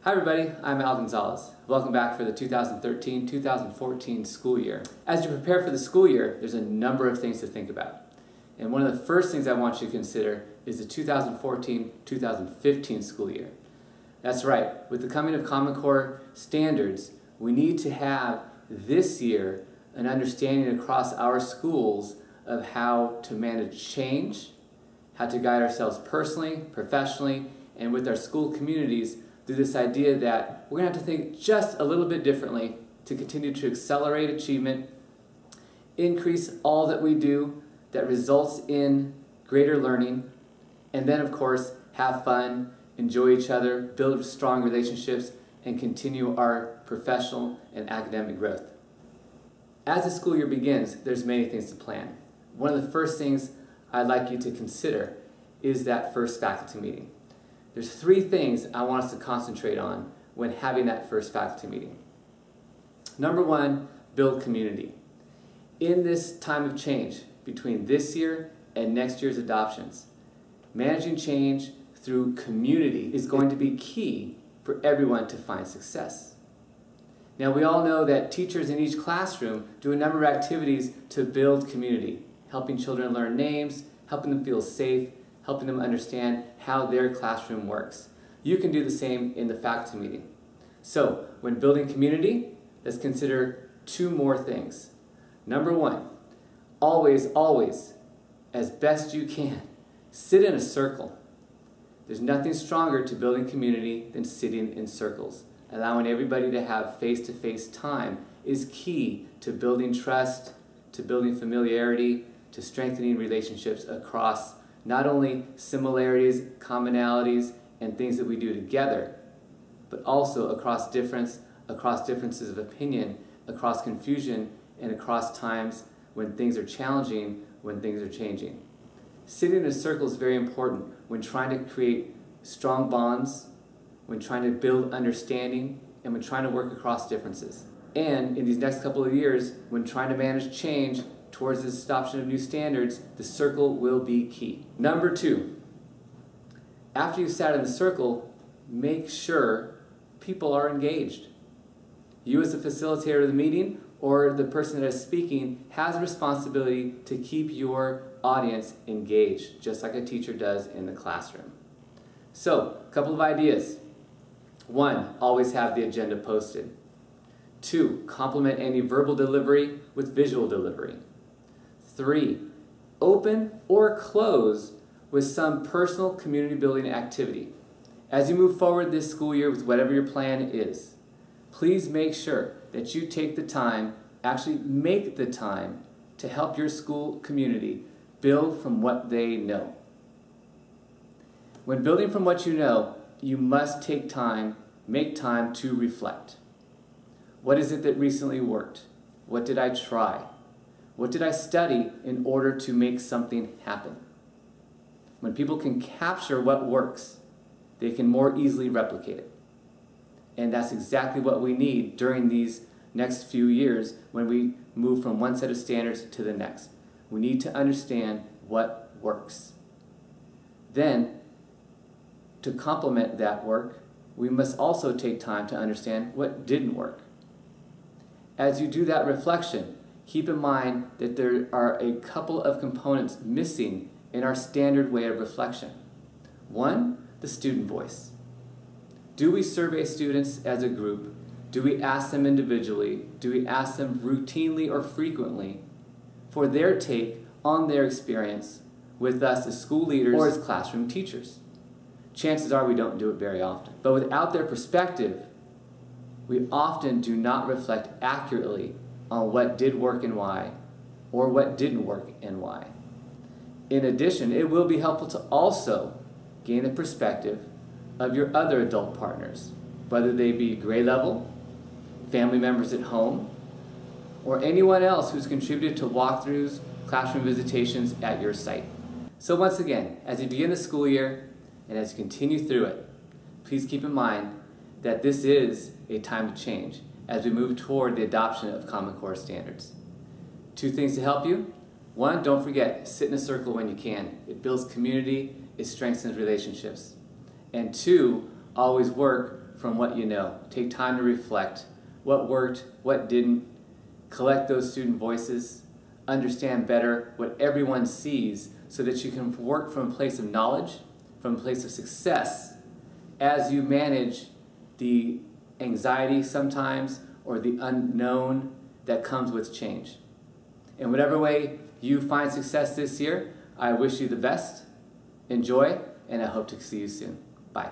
Hi everybody, I'm Al Gonzalez. Welcome back for the 2013-2014 school year. As you prepare for the school year, there's a number of things to think about. And one of the first things I want you to consider is the 2014-2015 school year. That's right, with the coming of Common Core standards, we need to have this year an understanding across our schools of how to manage change, how to guide ourselves personally, professionally, and with our school communities through this idea that we're going to have to think just a little bit differently to continue to accelerate achievement, increase all that we do that results in greater learning, and then of course have fun, enjoy each other, build strong relationships, and continue our professional and academic growth. As the school year begins, there's many things to plan. One of the first things I'd like you to consider is that first faculty meeting. There's three things I want us to concentrate on when having that first faculty meeting. Number one, build community. In this time of change between this year and next year's adoptions, managing change through community is going to be key for everyone to find success. Now we all know that teachers in each classroom do a number of activities to build community, helping children learn names, helping them feel safe, helping them understand how their classroom works. You can do the same in the faculty meeting. So, when building community, let's consider two more things. Number one, always, as best you can, sit in a circle. There's nothing stronger to building community than sitting in circles. Allowing everybody to have face-to-face time is key to building trust, to building familiarity, to strengthening relationships across not only similarities, commonalities, and things that we do together, but also across differences of opinion, across confusion, and across times when things are challenging, when things are changing. Sitting in a circle is very important when trying to create strong bonds, when trying to build understanding, and when trying to work across differences. And in these next couple of years, when trying to manage change towards this adoption of new standards, the circle will be key. Number two, after you've sat in the circle, make sure people are engaged. You as the facilitator of the meeting or the person that is speaking has a responsibility to keep your audience engaged, just like a teacher does in the classroom. So, a couple of ideas. One, always have the agenda posted. Two, complement any verbal delivery with visual delivery. 3, open or close with some personal community building activity. As you move forward this school year with whatever your plan is, please make sure that you take the time, actually make the time to help your school community build from what they know. When building from what you know, you must take time, make time to reflect. What is it that recently worked? What did I try? What did I study in order to make something happen? When people can capture what works, they can more easily replicate it. And that's exactly what we need during these next few years when we move from one set of standards to the next. We need to understand what works. Then, to complement that work, we must also take time to understand what didn't work. As you do that reflection, keep in mind that there are a couple of components missing in our standard way of reflection. One, the student voice. Do we survey students as a group? Do we ask them individually? Do we ask them routinely or frequently for their take on their experience with us as school leaders or as classroom teachers? Chances are we don't do it very often. But without their perspective, we often do not reflect accurately on what did work and why, or what didn't work and why. In addition, it will be helpful to also gain the perspective of your other adult partners, whether they be grade level, family members at home, or anyone else who's contributed to walkthroughs, classroom visitations at your site. So once again, as you begin the school year and as you continue through it, please keep in mind that this is a time to change as we move toward the adoption of Common Core standards. Two things to help you. One, don't forget, sit in a circle when you can. It builds community, it strengthens relationships. And two, always work from what you know. Take time to reflect. What worked, what didn't. Collect those student voices. Understand better what everyone sees so that you can work from a place of knowledge, from a place of success, as you manage the anxiety sometimes or the unknown that comes with change. In whatever way you find success this year, I wish you the best. Enjoy, and I hope to see you soon. Bye.